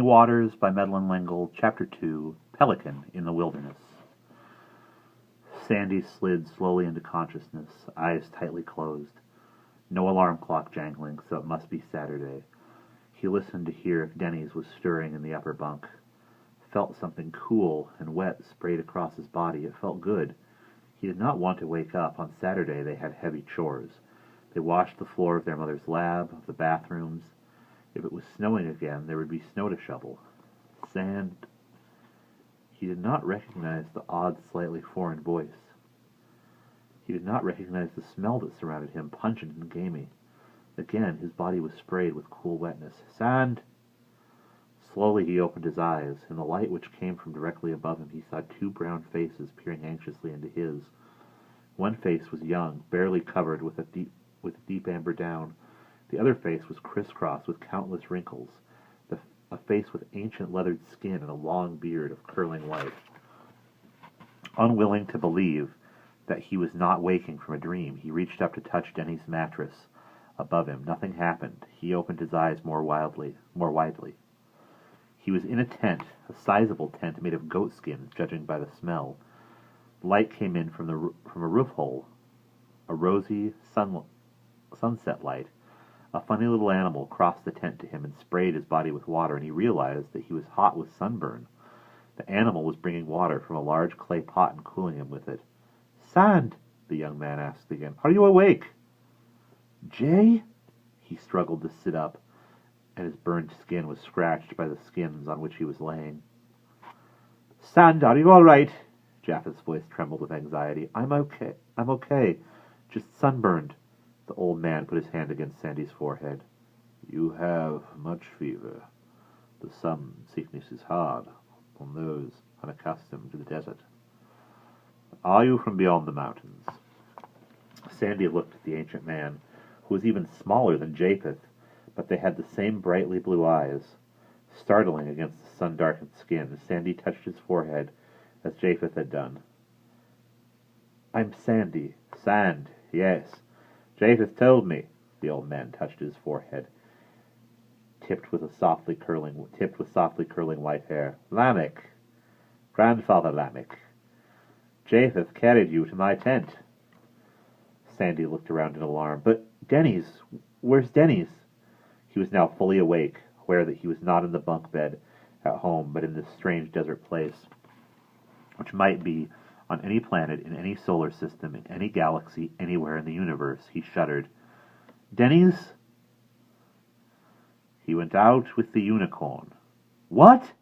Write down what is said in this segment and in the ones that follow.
Waters by Madeleine L'Engle, Chapter 2, Pelican in the Wilderness. Sandy slid slowly into consciousness, eyes tightly closed. No alarm clock jangling, so it must be Saturday. He listened to hear if Denny's was stirring in the upper bunk. Felt something cool and wet sprayed across his body. It felt good. He did not want to wake up. On Saturday they had heavy chores. They washed the floor of their mother's lab, of the bathrooms. If it was snowing again, there would be snow to shovel. Sand. He did not recognize the odd, slightly foreign voice. He did not recognize the smell that surrounded him, pungent and gamey. Again, his body was sprayed with cool wetness. Sand! Slowly he opened his eyes. In the light which came from directly above him, he saw two brown faces peering anxiously into his. One face was young, barely covered with deep amber down. The other face was crisscrossed with countless wrinkles, a face with ancient leathered skin and a long beard of curling white. Unwilling to believe that he was not waking from a dream, he reached up to touch Denny's mattress above him. Nothing happened. He opened his eyes more widely. He was in a tent, a sizable tent made of goat skins, judging by the smell. Light came in from a roof hole, a rosy sunset light. A funny little animal crossed the tent to him and sprayed his body with water, and he realized that he was hot with sunburn. The animal was bringing water from a large clay pot and cooling him with it. "Sand," the young man asked again. "Are you awake?" "Jay?" He struggled to sit up, and his burned skin was scratched by the skins on which he was laying. "Sand, are you all right?" Japheth's voice trembled with anxiety. I'm okay. Just sunburned." The old man put his hand against Sandy's forehead. "You have much fever. The sun sickness is hard on those unaccustomed to the desert. Are you from beyond the mountains?" Sandy looked at the ancient man, who was even smaller than Japheth, but they had the same brightly blue eyes. Startling against the sun-darkened skin, Sandy touched his forehead as Japheth had done. "I'm Sandy." "Sand, yes. Japheth told me." The old man touched his forehead, tipped with softly curling white hair. "Lamech, grandfather Lamech. Japheth carried you to my tent." Sandy looked around in alarm. "But Denny's, where's Denny's?" He was now fully awake, aware that he was not in the bunk bed at home, but in this strange desert place, which might be on any planet, in any solar system, in any galaxy, anywhere in the universe. He shuddered. "Denny's?" "He went out with the unicorn." "What?"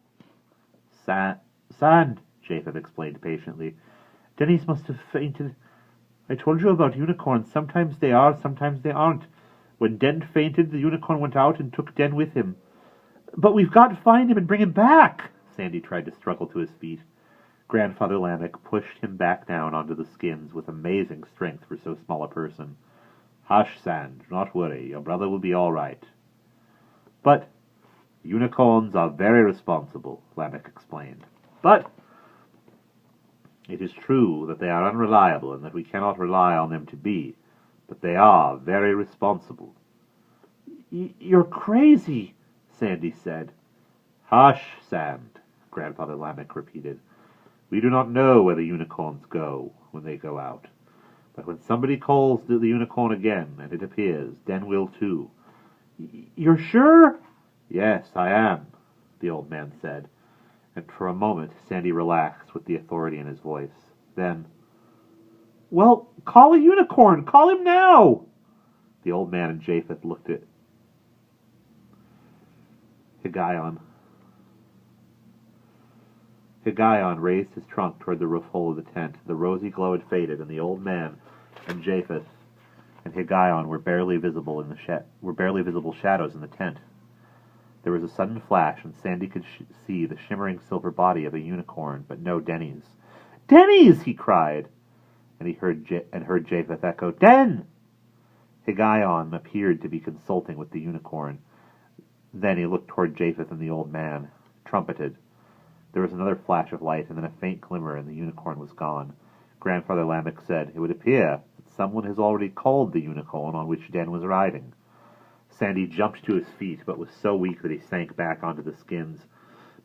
Sand, Japheth explained patiently. "Denny's must have fainted. I told you about unicorns. Sometimes they are, sometimes they aren't. When Den fainted, the unicorn went out and took Den with him." "But we've got to find him and bring him back." Sandy tried to struggle to his feet. Grandfather Lamech pushed him back down onto the skins with amazing strength for so small a person. "Hush, Sand, do not worry. Your brother will be all right." "But unicorns are very responsible," Lamech explained. "But it is true that they are unreliable and that we cannot rely on them to be, but they are very responsible." "You're crazy," Sandy said. "Hush, Sand," Grandfather Lamech repeated. "We do not know where the unicorns go when they go out. But when somebody calls to the unicorn again, and it appears, Den will too." "You're sure?" "Yes, I am," the old man said, and for a moment Sandy relaxed with the authority in his voice. Then, "Well, call a unicorn! Call him now!" The old man and Japheth looked at Higgaion. Higgaion raised his trunk toward the roof hole of the tent. The rosy glow had faded, and the old man and Japheth and Higgaion were barely visible shadows in the tent. There was a sudden flash, and Sandy could see the shimmering silver body of a unicorn, but no Denny's. "Denny's!" he cried, and he heard Japheth echo, "Den!" Higgaion appeared to be consulting with the unicorn. Then he looked toward Japheth and the old man, trumpeted. There was another flash of light, and then a faint glimmer, and the unicorn was gone. Grandfather Lamech said, "It would appear that someone has already called the unicorn on which Den was riding." Sandy jumped to his feet, but was so weak that he sank back onto the skins.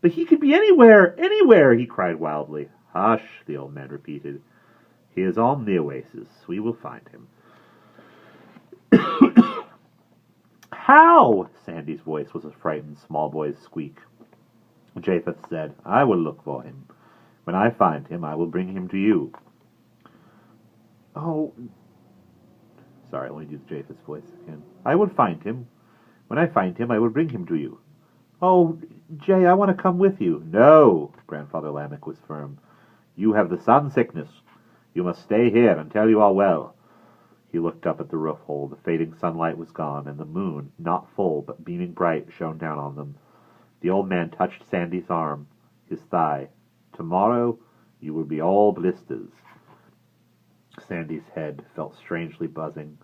"But he could be anywhere, anywhere!" he cried wildly. "Hush," the old man repeated. "He is on the oasis. We will find him." "How?" Sandy's voice was a frightened small boy's squeak. Japheth said, "I will look for him. When I find him, I will bring him to you." "Oh..." Sorry, let me do Japheth's voice again. "I will find him. When I find him, I will bring him to you." "Oh, Jay, I want to come with you." "No," Grandfather Lamech was firm. "You have the sun sickness. You must stay here until you are well." He looked up at the roof hole. The fading sunlight was gone, and the moon, not full, but beaming bright, shone down on them. The old man touched Sandy's arm, his thigh. "Tomorrow you will be all blisters." Sandy's head felt strangely buzzing,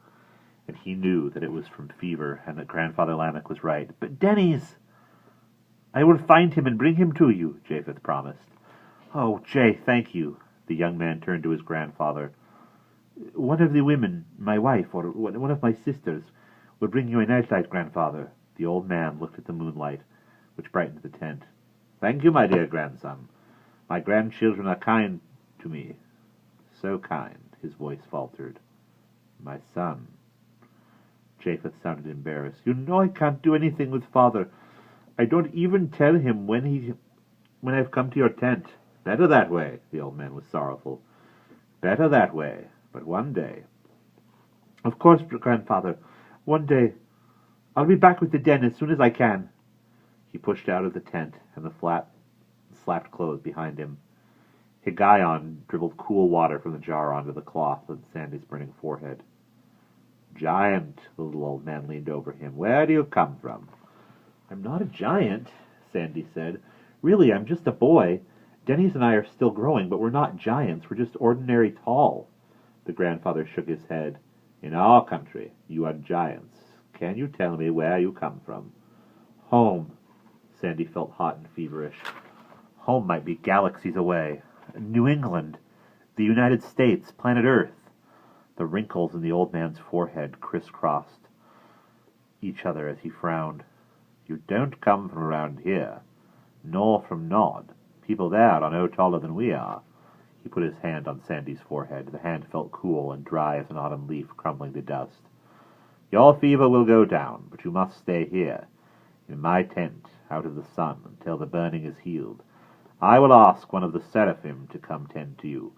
and he knew that it was from fever, and that Grandfather Lamech was right. "But Denny's—" "I will find him and bring him to you," Japheth promised. "Oh, Jay, thank you." The young man turned to his grandfather. "One of the women, my wife, or one of my sisters, will bring you a nightlight, grandfather." The old man looked at the moonlight, which brightened the tent. "Thank you, my dear grandson. My grandchildren are kind to me. So kind," his voice faltered. "My son." Japheth sounded embarrassed. "You know I can't do anything with father. I don't even tell him when I've come to your tent." "Better that way," the old man was sorrowful. "Better that way. But one day—" "Of course, grandfather. One day. I'll be back with the den as soon as I can." He pushed out of the tent, and the flap slapped closed behind him. Higayon dribbled cool water from the jar onto the cloth on Sandy's burning forehead. "Giant," the little old man leaned over him. "Where do you come from?" "I'm not a giant," Sandy said. "Really, I'm just a boy. Denny's and I are still growing, but we're not giants. We're just ordinary tall." The grandfather shook his head. "In our country, you are giants. Can you tell me where you come from?" "Home." Sandy felt hot and feverish. Home might be galaxies away. New England. The United States. Planet Earth. The wrinkles in the old man's forehead crisscrossed each other as he frowned. "You don't come from around here. Nor from Nod. People there are no taller than we are." He put his hand on Sandy's forehead. The hand felt cool and dry as an autumn leaf crumbling to dust. "Your fever will go down, but you must stay here, in my tent, out of the sun, until the burning is healed. I will ask one of the seraphim to come tend to you.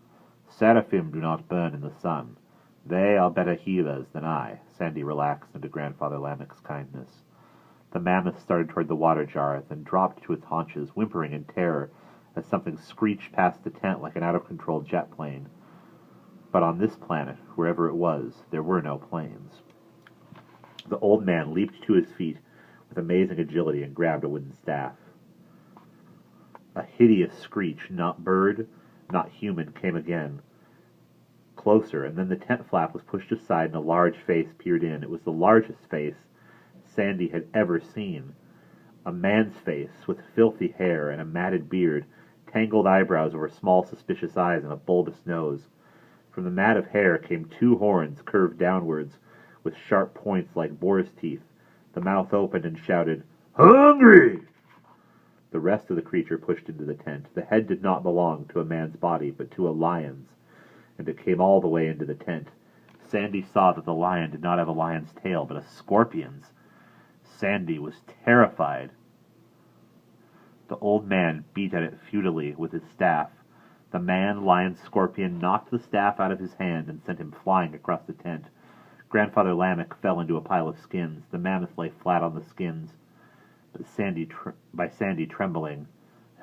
Seraphim do not burn in the sun. They are better healers than I." Sandy relaxed into Grandfather Lamech's kindness. The mammoth started toward the water jar, then dropped to its haunches, whimpering in terror as something screeched past the tent like an out-of-control jet plane. But on this planet, wherever it was, there were no planes. The old man leaped to his feet with amazing agility and grabbed a wooden staff. A hideous screech, not bird, not human, came again. Closer, and then the tent flap was pushed aside and a large face peered in. It was the largest face Sandy had ever seen. A man's face, with filthy hair and a matted beard, tangled eyebrows over small suspicious eyes and a bulbous nose. From the mat of hair came two horns curved downwards, with sharp points like boar's teeth. The mouth opened and shouted, "Hungry!" The rest of the creature pushed into the tent. The head did not belong to a man's body, but to a lion's, and it came all the way into the tent. Sandy saw that the lion did not have a lion's tail, but a scorpion's. Sandy was terrified. The old man beat at it futilely with his staff. The man-lion scorpion knocked the staff out of his hand and sent him flying across the tent. Grandfather Lamech fell into a pile of skins. The mammoth lay flat on the skins, but Sandy trembling.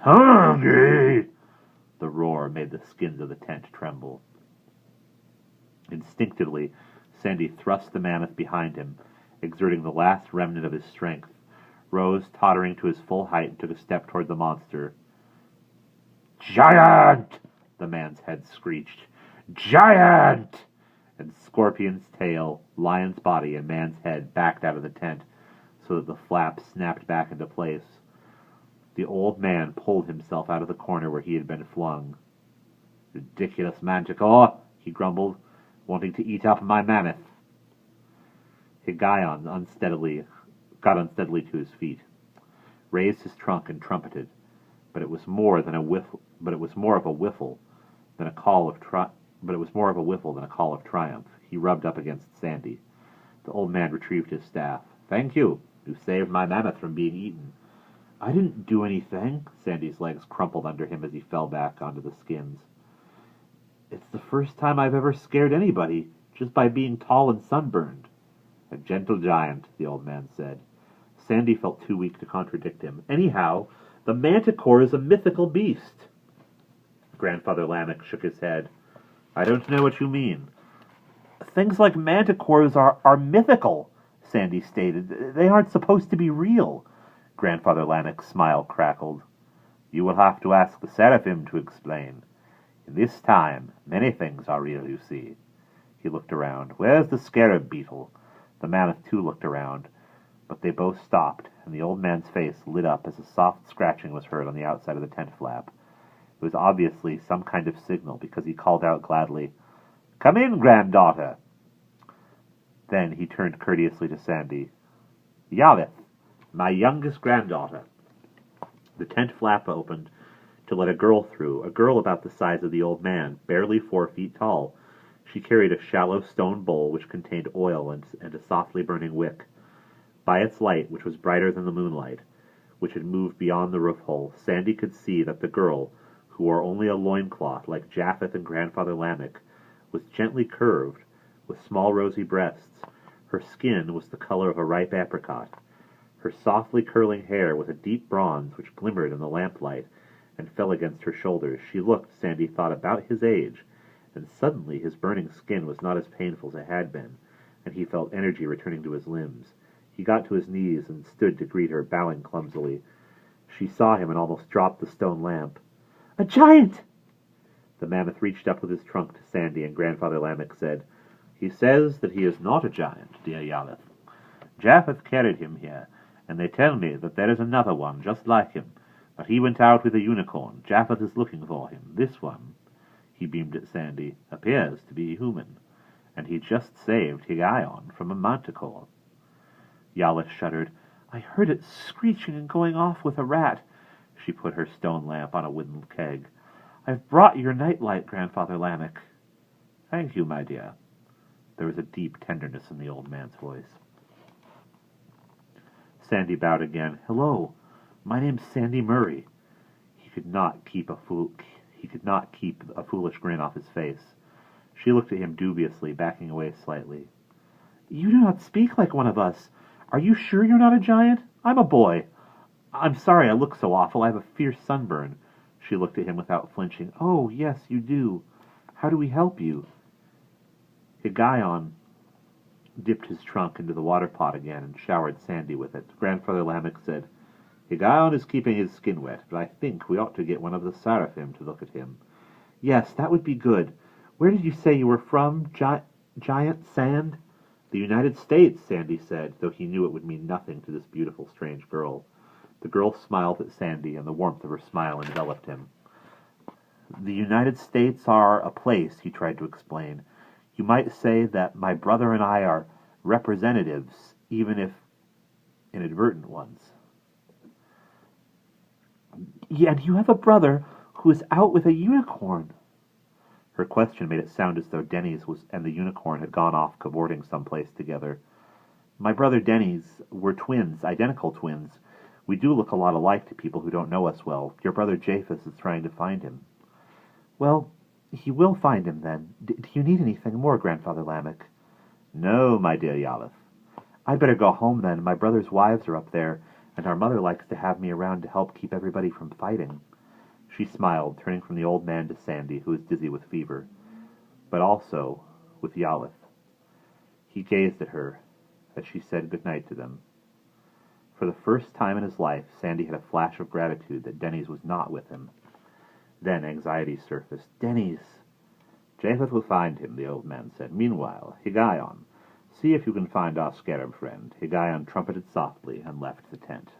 "Hungry!" The roar made the skins of the tent tremble. Instinctively, Sandy thrust the mammoth behind him, exerting the last remnant of his strength, rose tottering to his full height and took a step toward the monster. "Giant!" the man's head screeched. "Giant!" And scorpion's tail, lion's body, and man's head backed out of the tent, so that the flap snapped back into place. The old man pulled himself out of the corner where he had been flung. "Ridiculous manticore," he grumbled, "wanting to eat up my mammoth." Higayon unsteadily got unsteadily to his feet, raised his trunk and trumpeted, but it was more than a whiffle. But it was more of a whiffle than a call of triumph. He rubbed up against Sandy. The old man retrieved his staff. "Thank you. You saved my mammoth from being eaten." "I didn't do anything." Sandy's legs crumpled under him as he fell back onto the skins. "It's the first time I've ever scared anybody, just by being tall and sunburned." "A gentle giant," the old man said. Sandy felt too weak to contradict him. "Anyhow, the manticore is a mythical beast." Grandfather Lamech shook his head. "I don't know what you mean." "Things like manticores are mythical," Sandy stated. "They aren't supposed to be real." Grandfather Lamech's smile crackled. "You will have to ask the seraphim to explain. In this time, many things are real, you see." He looked around. "Where's the scarab beetle?" The mammoth, too, looked around, but they both stopped, and the old man's face lit up as a soft scratching was heard on the outside of the tent flap. It was obviously some kind of signal, because he called out gladly, "Come in, granddaughter." Then he turned courteously to Sandy. "Yalith, my youngest granddaughter." The tent flap opened to let a girl through, a girl about the size of the old man, barely 4 feet tall. She carried a shallow stone bowl which contained oil and a softly burning wick. By its light, which was brighter than the moonlight, which had moved beyond the roof hole, Sandy could see that the girl, who wore only a loincloth like Japheth and Grandfather Lamech, was gently curved, with small rosy breasts. Her skin was the color of a ripe apricot. Her softly curling hair was a deep bronze which glimmered in the lamplight and fell against her shoulders. She looked, Sandy thought, about his age, and suddenly his burning skin was not as painful as it had been, and he felt energy returning to his limbs. He got to his knees and stood to greet her, bowing clumsily. She saw him and almost dropped the stone lamp. "A giant!" The mammoth reached up with his trunk to Sandy, and Grandfather Lamech said, "He says that he is not a giant, dear Yalith. Japheth carried him here, and they tell me that there is another one just like him, but he went out with a unicorn. Japheth is looking for him. This one," he beamed at Sandy, "appears to be human, and he just saved Higgaion from a manticore." Yalith shuddered. "I heard it screeching and going off with a rat." She put her stone lamp on a wooden keg. "I've brought your nightlight, Grandfather Lamech." "Thank you, my dear." There was a deep tenderness in the old man's voice. Sandy bowed again. "Hello, my name's Sandy Murray." He could not keep a foolish grin off his face. She looked at him dubiously, backing away slightly. "You do not speak like one of us. Are you sure you're not a giant? I'm a boy. I'm sorry I look so awful. I have a fierce sunburn." She looked at him without flinching. "Oh, yes, you do. How do we help you?" Higgaion dipped his trunk into the water pot again and showered Sandy with it. Grandfather Lamech said, "Higgaion is keeping his skin wet, but I think we ought to get one of the seraphim to look at him." "Yes, that would be good. Where did you say you were from, Giant Sand?" "The United States," Sandy said, though he knew it would mean nothing to this beautiful, strange girl. The girl smiled at Sandy, and the warmth of her smile enveloped him. "The United States are a place," he tried to explain. "You might say that my brother and I are representatives, even if inadvertent ones." "Yeah, and you have a brother who is out with a unicorn." Her question made it sound as though Denny's and the unicorn had gone off cavorting someplace together. "My brother Denny's, we're twins, identical twins. We do look a lot alike to people who don't know us well. Your brother Japheth is trying to find him." "Well, he will find him, then. Do you need anything more, Grandfather Lamech?" "No, my dear Yalith." "I'd better go home, then. My brother's wives are up there, and our mother likes to have me around to help keep everybody from fighting." She smiled, turning from the old man to Sandy, who was dizzy with fever, but also with Yalith. He gazed at her as she said good night to them. For the first time in his life, Sandy had a flash of gratitude that Denny's was not with him. Then anxiety surfaced. "Denny's." "Japheth will find him," the old man said. "Meanwhile, Higgaion, see if you can find our scarab friend." Higgaion trumpeted softly and left the tent.